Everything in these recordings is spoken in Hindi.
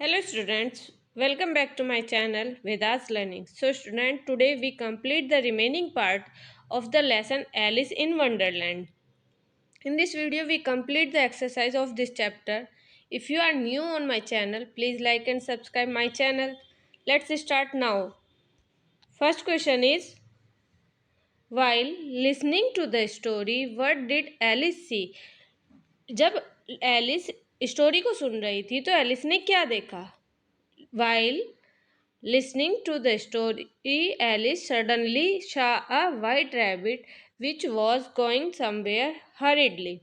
Hello students, welcome back to my channel Vedas Learning. So student, today we complete the remaining part of the lesson Alice in Wonderland. In this video we complete the exercise of this chapter. If you are new on my channel, please like and subscribe my channel. Let's start now. First question is, while listening to the story, what did Alice see? जब एलिस स्टोरी को सुन रही थी तो एलिस ने क्या देखा? While listening to the story, Alice suddenly saw a white rabbit which was going somewhere hurriedly.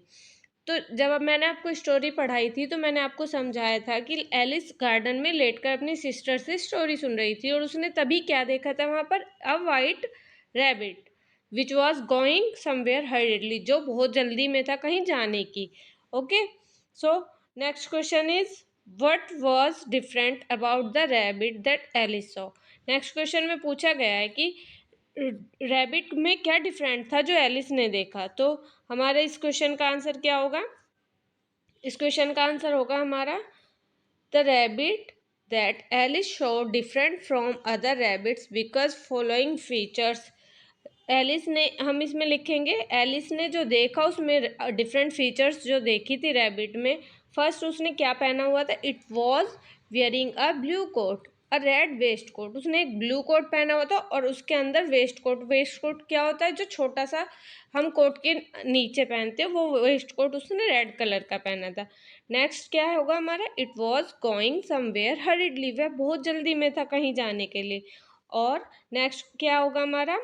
तो जब अब मैंने आपको स्टोरी पढ़ाई थी तो मैंने आपको समझाया था कि एलिस गार्डन में लेटकर अपनी सिस्टर से स्टोरी सुन रही थी और उसने तभी क्या देखा था वहाँ पर? A white rabbit which was going somewhere hurriedly, जो बहुत जल्दी में था कहीं जाने की. Okay, so next question is, what was different about the rabbit that Alice saw. Next question में पूछा गया है कि रैबिट में क्या डिफरेंट था जो एलिस ने देखा. तो हमारे इस क्वेश्चन का आंसर क्या होगा? इस क्वेश्चन का आंसर होगा हमारा, the rabbit that Alice show different from other rabbits because following features. Alice ने, हम इसमें लिखेंगे एलिस ने जो देखा उसमें डिफरेंट फीचर्स जो देखी थी रैबिट में. फर्स्ट उसने क्या पहना हुआ था? It was wearing a blue coat, a red waistcoat. उसने एक ब्लू कोट पहना हुआ था और उसके अंदर वेस्ट कोट. वेस्ट कोट क्या होता है? जो छोटा सा हम कोट के नीचे पहनते हैं, वो वेस्ट कोट उसने रेड कलर का पहना था. नेक्स्ट क्या होगा हमारा? इट वॉज गोइंग समवेयर हरिडली, वह बहुत जल्दी में था कहीं जाने के लिए. और नेक्स्ट क्या होगा हमारा?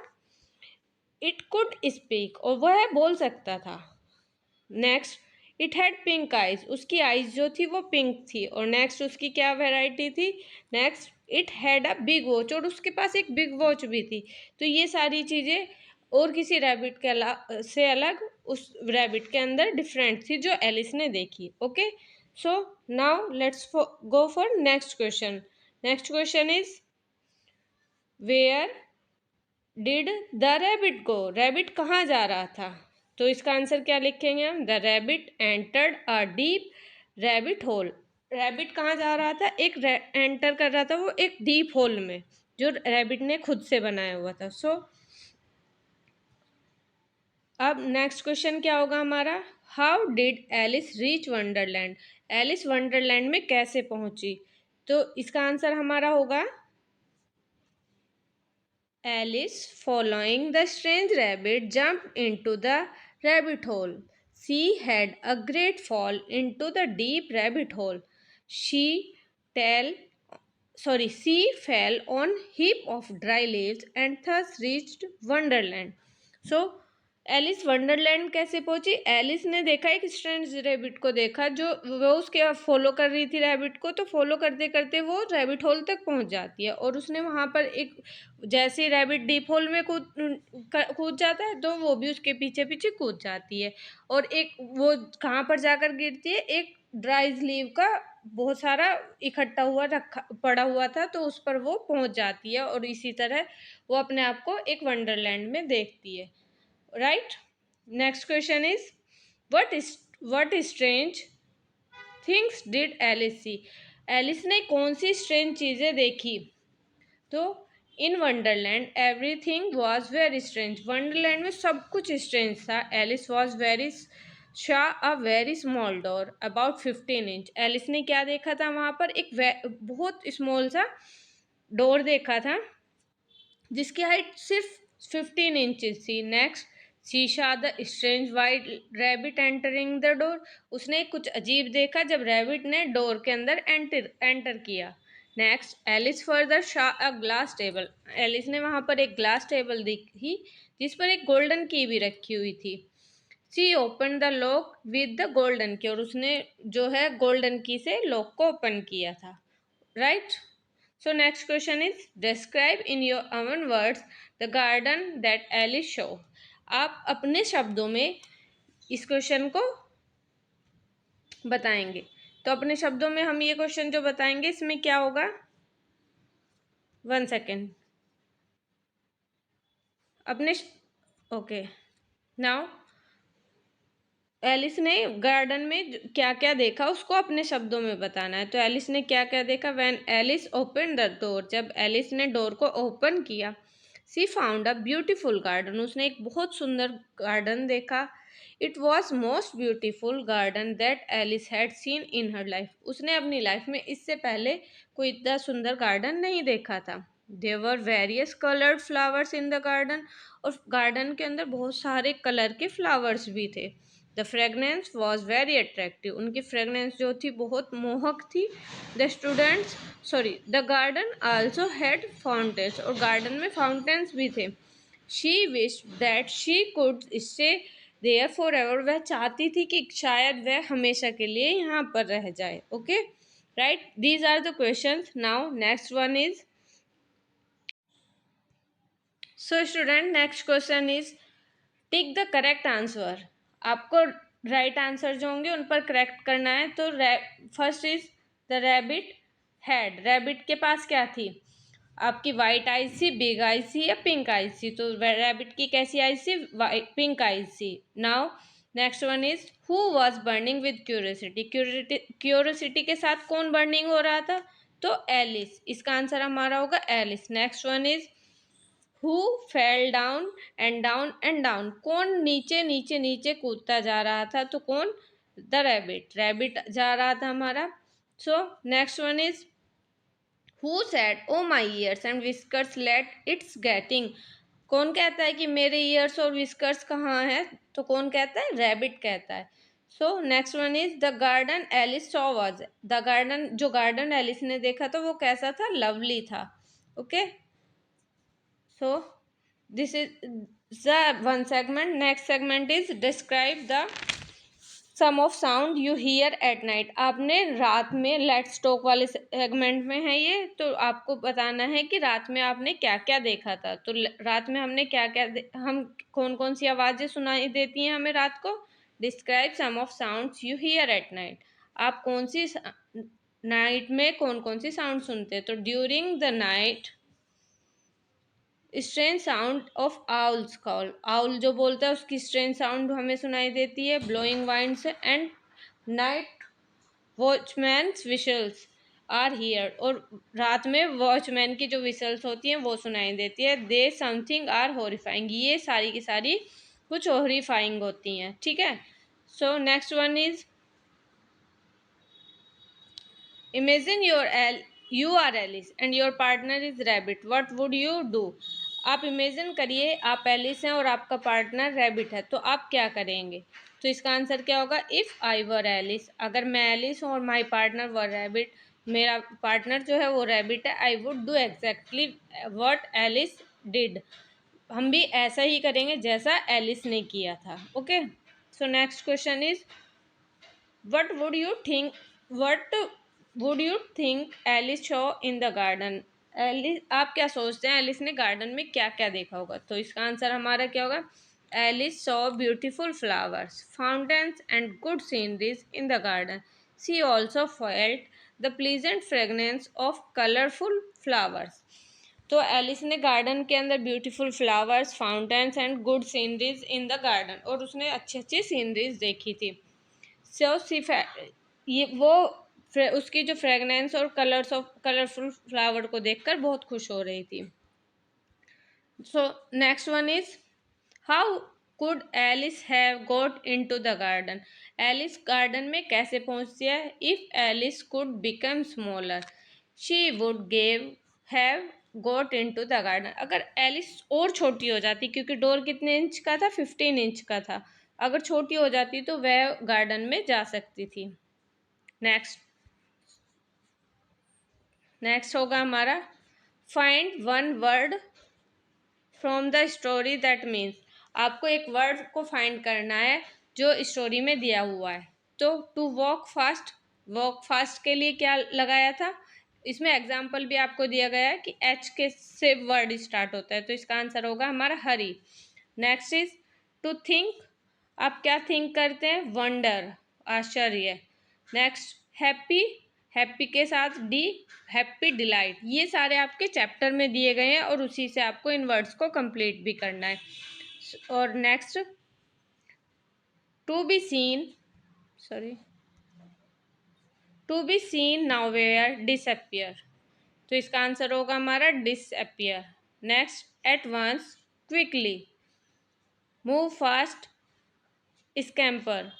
इट कुड स्पीक, और वह बोल सकता था. Next, it had pink eyes, उसकी आइज जो थी वो पिंक थी. और नेक्स्ट उसकी क्या वेराइटी थी? Next, it had a big watch, और उसके पास एक बिग वॉच भी थी. तो ये सारी चीज़ें और किसी रैबिट के से अलग उस रैबिट के अंदर डिफरेंट थी जो एलिस ने देखी. Okay, so now let's go for next question. Next question is, where did the rabbit go. Rabbit कहाँ जा रहा था? तो इसका आंसर क्या लिखेंगे हम? The rabbit entered a deep rabbit hole. Rabbit कहाँ जा रहा था? एक एंटर कर रहा था वो एक डीप होल में, जो रैबिट ने खुद से बनाया हुआ था. सो अब नेक्स्ट क्वेश्चन क्या होगा हमारा? How did Alice reach Wonderland. Alice Wonderland में कैसे पहुंची? तो इसका आंसर हमारा होगा, Alice, following the strange rabbit, jumped into the rabbit hole. She had a great fall into the deep rabbit hole. She tell she fell on heap of dry leaves and thus reached Wonderland. So Alice Wonderland कैसे पहुंची? एलिस ने देखा, एक स्ट्रेंज रैबिट को देखा जो वो उसके फॉलो कर रही थी रैबिट को. तो फॉलो करते करते वो रैबिट होल तक पहुंच जाती है और उसने वहां पर एक, जैसे ही रैबिट डीप होल में कूद जाता है तो वो भी उसके पीछे पीछे कूद जाती है. और एक वो कहाँ पर जाकर गिरती है? एक ड्राई लीव का बहुत सारा इकट्ठा हुआ रखा पड़ा हुआ था, तो उस पर वो पहुंच जाती है और इसी तरह वो अपने आप को एक वंडरलैंड में देखती है. Right. Next question is, what strange things did Alice see. Alice ने कौन सी स्ट्रेंज चीजें देखी? तो in Wonderland everything was very strange. Wonderland में सब कुछ स्ट्रेंज था. एलिस वॉज वेरी शा a very small door about 15 inch. Alice ने क्या देखा था वहां पर? एक बहुत स्मॉल सा डोर देखा था जिसकी हाइट सिर्फ 15 इंचेस थी. नेक्स्ट, शीशा the strange white rabbit entering the door. उसने कुछ अजीब देखा जब रैबिट ने डोर के अंदर एंटर किया. नेक्स्ट, एलिस फर्दर शा अ ग्लास टेबल. एलिस ने वहां पर एक ग्लास टेबल देखी जिस पर एक गोल्डन की भी रखी हुई थी. See open the lock with the golden key, और उसने जो है गोल्डन की से लॉक को ओपन किया था. Right. So next question is, describe in your own words the garden that Alice show. आप अपने शब्दों में इस क्वेश्चन को बताएंगे. तो अपने शब्दों में हम ये क्वेश्चन जो बताएंगे इसमें क्या होगा? 1 सेकेंड. अपने ओके, नाउ एलिस ने गार्डन में क्या क्या देखा उसको अपने शब्दों में बताना है। तो एलिस ने क्या क्या देखा। When Alice open the door, जब एलिस ने डोर को ओपन किया, she found a beautiful garden, उसने एक बहुत सुंदर गार्डन देखा। It was most beautiful garden that Alice had seen in her life, उसने अपनी लाइफ में इससे पहले कोई इतना सुंदर गार्डन नहीं देखा था। There were various coloured flowers in the garden, और गार्डन के अंदर बहुत सारे कलर के फ्लावर्स भी थे। The fragrance was very attractive, उनकी फ्रेगनेंस जो थी बहुत मोहक थी। The students the garden also had fountains, और गार्डन में फाउंटेन्स भी थे। She wish that she could stay there for ever, वह चाहती थी कि शायद वह हमेशा के लिए यहाँ पर रह जाए। Okay, right, these are the question. Now next one is, so student next question is tick the correct answer. आपको राइट आंसर जो होंगे उन पर करेक्ट करना है। तो first is the rabbit had, rabbit के पास क्या थी आपकी, वाइट आइज थी, बिग आइज थी या पिंक आइज थी। तो रैबिट की कैसी आइज थी, पिंक आइज थी। Now next one is who was burning with curiosity, curiosity के साथ कौन बर्निंग हो रहा था, तो एलिस, इसका आंसर हमारा होगा Alice. Next one is who fell down and down and down, कौन नीचे नीचे नीचे कूदता जा रहा था, तो कौन, द रैबिट, रैबिट जा रहा था हमारा। So next one is who said oh my ears and whiskers late it's getting, कौन कहता है कि मेरे ईयर्स और विस्कर्स कहाँ है, तो कौन कहता है, रैबिट कहता है। So next one is the garden Alice saw was, the garden, जो गार्डन एलिस ने देखा था वो कैसा था, लवली था। Okay, so this is the one segment. Next segment is describe the sum of sound you hear at night, आपने रात में, लेट्स टॉक वाले सेगमेंट में है ये, तो आपको बताना है कि रात में आपने क्या क्या देखा था। तो रात में हमने क्या क्या हम कौन कौन सी आवाजें सुनाई देती हैं हमें रात को। Describe some of sounds you hear at night, आप कौन सी नाइट में कौन कौन सी साउंड सुनते हैं। तो during the night strain sound of owls call, owl जो बोलता है उसकी स्ट्रेन साउंड हमें सुनाई देती है। Blowing winds and night watchman's whistles are hear, और रात में वॉचमैन की जो विशल्स होती हैं वो सुनाई देती है। दे समथिंग आर हॉरिफाइंग, ये सारी की सारी कुछ हॉरिफाइंग होती हैं। ठीक है, so next one is imagine you are Alice and your partner is rabbit, what would you do. आप इमेजिन करिए आप एलिस हैं और आपका पार्टनर रैबिट है, तो आप क्या करेंगे। तो इसका आंसर क्या होगा, इफ़ आई वर एलिस, अगर मैं एलिस हूँ और माई पार्टनर वर रैबिट, मेरा पार्टनर जो है वो रैबिट है, I would do exactly what Alice did, हम भी ऐसा ही करेंगे जैसा एलिस ने किया था। Okay, so next question is What would you think? What would you think Alice saw in the garden? Alice, आप क्या सोचते हैं एलिस ने गार्डन में क्या क्या देखा होगा। तो इसका आंसर हमारा क्या होगा, Alice saw beautiful flowers, fountains and good sceneries in the garden. She also felt the pleasant fragrance of colourful flowers. तो एलिस ने गार्डन के अंदर beautiful flowers, fountains and good sceneries in the garden, और उसने अच्छी अच्छी सीनरीज देखी थी। सो सी ये वो उसकी जो फ्रेगनेंस और कलर्स ऑफ कलरफुल फ्लावर को देखकर बहुत खुश हो रही थी। So next one is how could Alice have got into the garden, Alice garden में कैसे पहुंचती है। If Alice could become smaller she would gave have got into the garden, अगर एलिस और छोटी हो जाती, क्योंकि डोर कितने इंच का था, 15 इंच का था, अगर छोटी हो जाती तो वह गार्डन में जा सकती थी। नेक्स्ट नेक्स्ट होगा हमारा find one word from the story that means, आपको एक वर्ड को फाइंड करना है जो स्टोरी में दिया हुआ है। तो टू वॉक फास्ट के लिए क्या लगाया था, इसमें एग्जाम्पल भी आपको दिया गया है कि एच के से वर्ड स्टार्ट होता है, तो इसका आंसर होगा हमारा हरी। नेक्स्ट इज टू थिंक, आप क्या थिंक करते हैं, वंडर, आश्चर्य। नेक्स्ट हैप्पी, हैप्पी के साथ डी, हैप्पी डिलाइट, ये सारे आपके चैप्टर में दिए गए हैं और उसी से आपको इन वर्ड्स को कंप्लीट भी करना है। और next to be seen, sorry, to be seen now where disappear, तो इसका आंसर होगा हमारा disappear. Next, at once, quickly, move fast, scamper,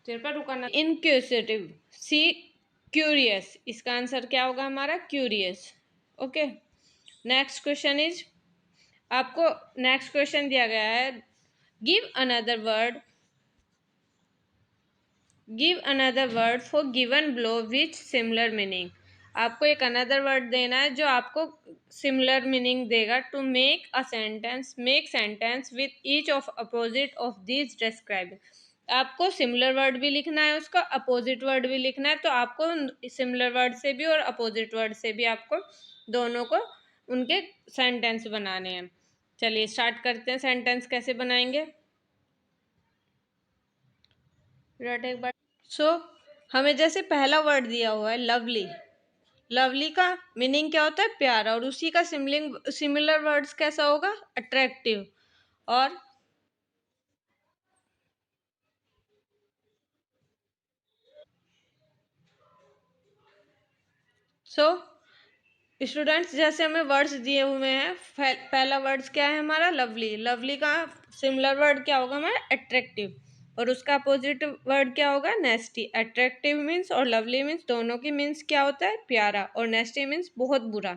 तेरे पर रुका ना, इनक्यूसिटिव, सी क्यूरियस, इसका आंसर क्या होगा हमारा curious. Okay, next question is, आपको नेक्स्ट क्वेश्चन दिया गया है, give another word, give another word for given below which similar meaning, आपको एक अनदर वर्ड देना है जो आपको सिमिलर मीनिंग देगा। To make a sentence, make sentence with each of opposite of this describe, आपको सिमिलर वर्ड भी लिखना है, उसका अपोजिट वर्ड भी लिखना है, तो आपको सिमिलर वर्ड से भी और अपोजिट वर्ड से भी आपको दोनों को उनके सेंटेंस बनाने हैं। चलिए स्टार्ट करते हैं, सेंटेंस कैसे बनाएंगे। एक बार, सो हमें जैसे पहला वर्ड दिया हुआ है लवली, लवली का मीनिंग क्या होता है प्यारा, और उसी का सिमिलर वर्ड्स कैसा होगा अट्रैक्टिव। और सो स्टूडेंट्स, जैसे हमें वर्ड्स दिए हुए हैं, पहला वर्ड्स क्या है हमारा लवली, लवली का सिमिलर वर्ड क्या होगा हमारा अट्रैक्टिव, और उसका अपोजिट वर्ड क्या होगा नेस्टी। अट्रैक्टिव मीन्स और लवली मीन्स दोनों की मीन्स क्या होता है प्यारा, और नेस्टी मीन्स बहुत बुरा।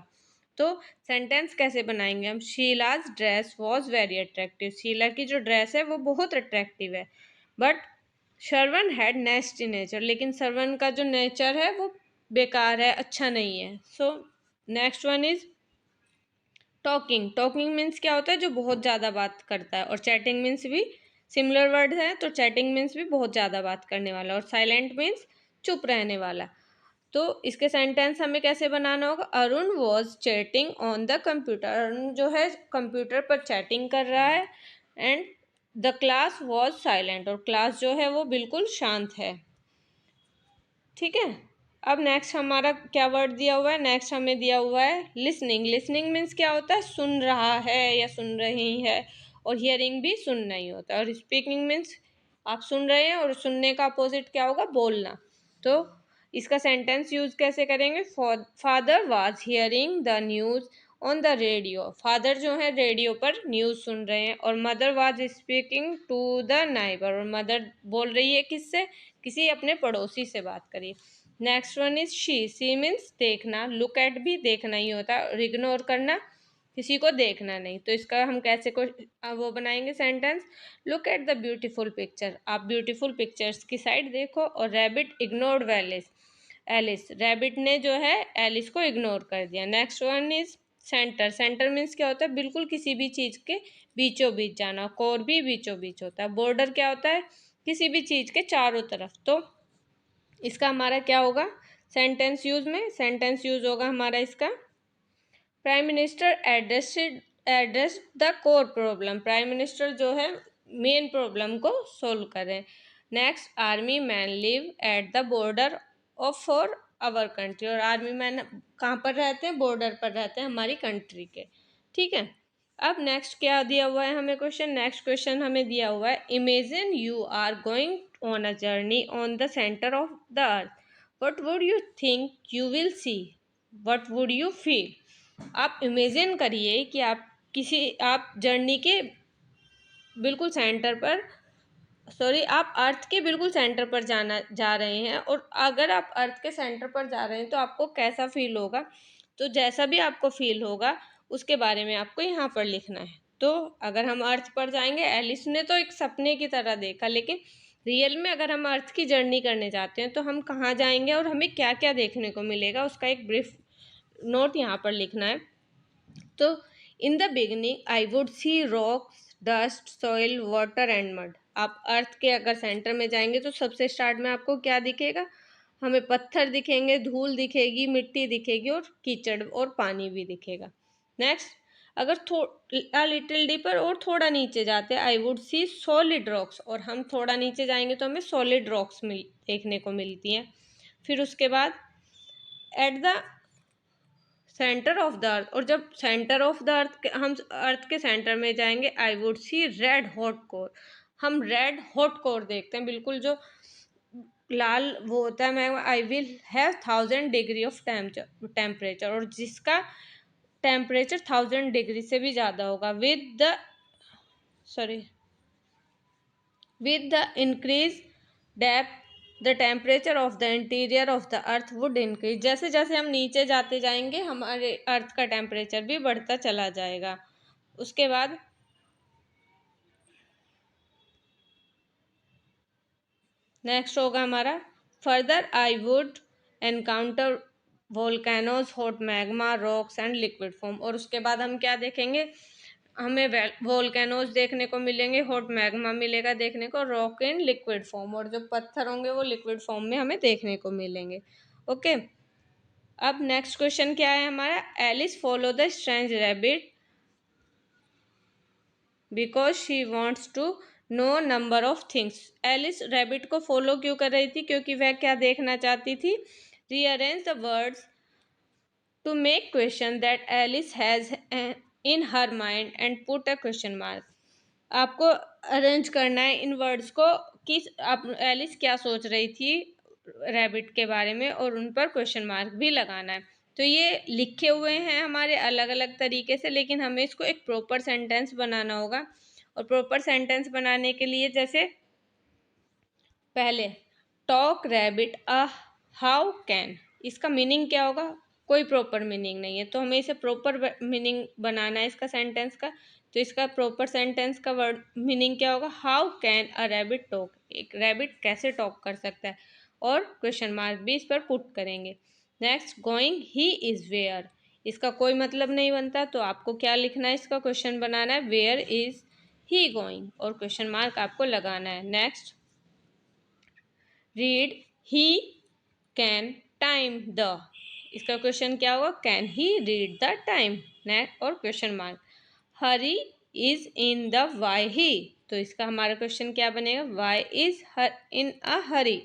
तो सेंटेंस कैसे बनाएंगे हम, Sheela's dress was very attractive, Sheela की जो ड्रेस है वो बहुत अट्रैक्टिव है, but Shravan had nasty nature, लेकिन श्रवण का जो नेचर है वो बेकार है, अच्छा नहीं है। So next one is talking, talking means क्या होता है जो बहुत ज़्यादा बात करता है, और चैटिंग मीन्स भी सिमिलर वर्ड है, तो चैटिंग मीन्स भी बहुत ज़्यादा बात करने वाला, और साइलेंट मीन्स चुप रहने वाला। तो इसके सेंटेंस हमें कैसे बनाना होगा, Arun was chatting on the computer, Arun जो है कंप्यूटर पर चैटिंग कर रहा है, and the class was silent, और क्लास जो है वो बिल्कुल शांत है। ठीक है, अब नेक्स्ट हमारा क्या वर्ड दिया हुआ है, नेक्स्ट हमें दिया हुआ है लिसनिंग, लिसनिंग मीन्स क्या होता है सुन रहा है या सुन रही है, और हियरिंग भी सुनना ही होता है, और स्पीकिंग मीन्स आप सुन रहे हैं, और सुनने का अपोजिट क्या होगा बोलना। तो इसका सेंटेंस यूज कैसे करेंगे, father was hearing the news on the radio, father जो है रेडियो पर न्यूज़ सुन रहे हैं, और mother was speaking to the neighbour, और मदर बोल रही है किससे, किसी अपने पड़ोसी से बात करिए। Next one is she means देखना, लुक एट भी देखना ही होता है, और इग्नोर करना किसी को देखना नहीं। तो इसका हम कैसे को वो बनाएंगे sentence, look at the beautiful picture, आप ब्यूटीफुल पिक्चर्स की साइड देखो, और रैबिट इग्नोर्ड वेलिस, एलिस, रैबिट ने जो है एलिस को इग्नोर कर दिया। Next one is centre, centre means क्या होता है बिल्कुल किसी भी चीज़ के बीचों बीच जाना, कोर भी बीचों बीच होता है, बॉर्डर क्या होता है किसी भी चीज़ के चारों तरफ। तो इसका हमारा क्या होगा सेंटेंस यूज में, सेंटेंस यूज होगा हमारा इसका, prime minister address the core problem, prime minister जो है मेन प्रॉब्लम को सोल्व करें। Next, army man live at the border of for our country, और आर्मी मैन कहाँ पर रहते हैं बॉर्डर पर रहते हैं हमारी कंट्री के। ठीक है, अब नेक्स्ट क्या दिया हुआ है हमें क्वेश्चन, नेक्स्ट क्वेश्चन हमें दिया हुआ है, imagine you are going on a journey on the centre of the earth, what would you think you will see, what would you feel, आप इमेजिन करिए कि आप जर्नी के बिल्कुल सेंटर पर, सॉरी आप अर्थ के बिल्कुल सेंटर पर जा रहे हैं, और अगर आप अर्थ के सेंटर पर जा रहे हैं तो आपको कैसा फील होगा, तो जैसा भी आपको फील होगा उसके बारे में आपको यहाँ पर लिखना है। तो अगर हम अर्थ पर जाएंगे, एलिस ने तो एक सपने की तरह देखा, लेकिन रियल में अगर हम अर्थ की जर्नी करने जाते हैं तो हम कहाँ जाएंगे और हमें क्या क्या देखने को मिलेगा, उसका एक ब्रीफ नोट यहाँ पर लिखना है। तो in the beginning I would see rocks dust soil water and mud, आप अर्थ के अगर सेंटर में जाएंगे तो सबसे स्टार्ट में आपको क्या दिखेगा, हमें पत्थर दिखेंगे, धूल दिखेगी, मिट्टी दिखेगी, और कीचड़ और पानी भी दिखेगा। नेक्स्ट, अगर लिटिल डीपर और थोड़ा नीचे जाते हैं, I would see solid rocks, और हम थोड़ा नीचे जाएंगे तो हमें सॉलिड रॉक्स देखने को मिलती हैं। फिर उसके बाद at the centre of the अर्थ, और जब सेंटर ऑफ द अर्थ हम अर्थ के सेंटर में जाएंगे, I would see red hot core, हम रेड हॉट कोर देखते हैं, बिल्कुल जो लाल वो होता है magma. I will have 1000 degree of temperature, और जिसका टेम्परेचर 1000 डिग्री से भी ज़्यादा होगा। With the increase depth the temperature of the interior of the earth would increase, जैसे जैसे हम नीचे जाते जाएंगे हमारे अर्थ का टेम्परेचर भी बढ़ता चला जाएगा। उसके बाद नेक्स्ट होगा हमारा, further I would encounter volcanoes, hot magma, rocks and liquid form, और उसके बाद हम क्या देखेंगे, हमें वोल्केनोज देखने को मिलेंगे, हॉट मैग्मा मिलेगा देखने को, रॉक इन लिक्विड फॉर्म, और जो पत्थर होंगे वो लिक्विड फॉर्म में हमें देखने को मिलेंगे। ओके, अब नेक्स्ट क्वेश्चन क्या है हमारा, Alice follow the strange rabbit because she wants to know number of things. Alice rabbit को फॉलो क्यों कर रही थी, क्योंकि वह क्या देखना चाहती थी, rearrange the words to make question that Alice has in her mind and put a question mark. आपको अरेंज करना है इन वर्ड्स को कि आप एलिस क्या सोच रही थी रैबिट के बारे में, और उन पर क्वेश्चन मार्क भी लगाना है। तो ये लिखे हुए हैं हमारे अलग अलग तरीके से, लेकिन हमें इसको एक प्रॉपर सेंटेंस बनाना होगा। और प्रॉपर सेंटेंस बनाने के लिए जैसे पहले talk rabbit a how can, इसका मीनिंग क्या होगा, कोई प्रॉपर मीनिंग नहीं है, तो हमें इसे प्रॉपर मीनिंग बनाना है इसका सेंटेंस का। तो इसका प्रॉपर सेंटेंस का वर्ड मीनिंग क्या होगा, how can a rabbit talk, एक रैबिट कैसे टॉक कर सकता है, और क्वेश्चन मार्क भी इस पर पुट करेंगे। Next, going he is where, इसका कोई मतलब नहीं बनता, तो आपको क्या लिखना है, इसका क्वेश्चन बनाना है, वेयर इज ही गोइंग, और क्वेश्चन मार्क आपको लगाना है। Next, read he can time the, इसका क्वेश्चन क्या होगा, can he read the time, next, और question mark. Hurry is in the why he, तो इसका हमारा क्वेश्चन क्या बनेगा, why is in a hurry.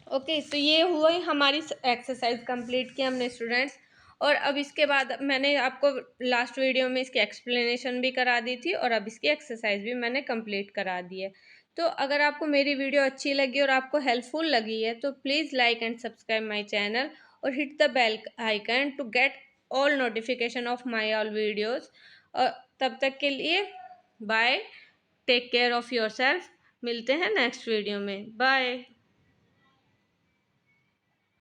Okay, तो ये हुआ हमारी एक्सरसाइज कंप्लीट की हमने स्टूडेंट्स। और अब इसके बाद मैंने आपको लास्ट वीडियो में इसकी एक्सप्लेनेशन भी करा दी थी, और अब इसकी एक्सरसाइज भी मैंने कंप्लीट करा दी है। तो अगर आपको मेरी वीडियो अच्छी लगी और आपको हेल्पफुल लगी है तो please like and subscribe my channel, और hit the bell icon to get all notification of my all videos. और तब तक के लिए bye, take care of yourself, मिलते हैं नेक्स्ट वीडियो में, बाय।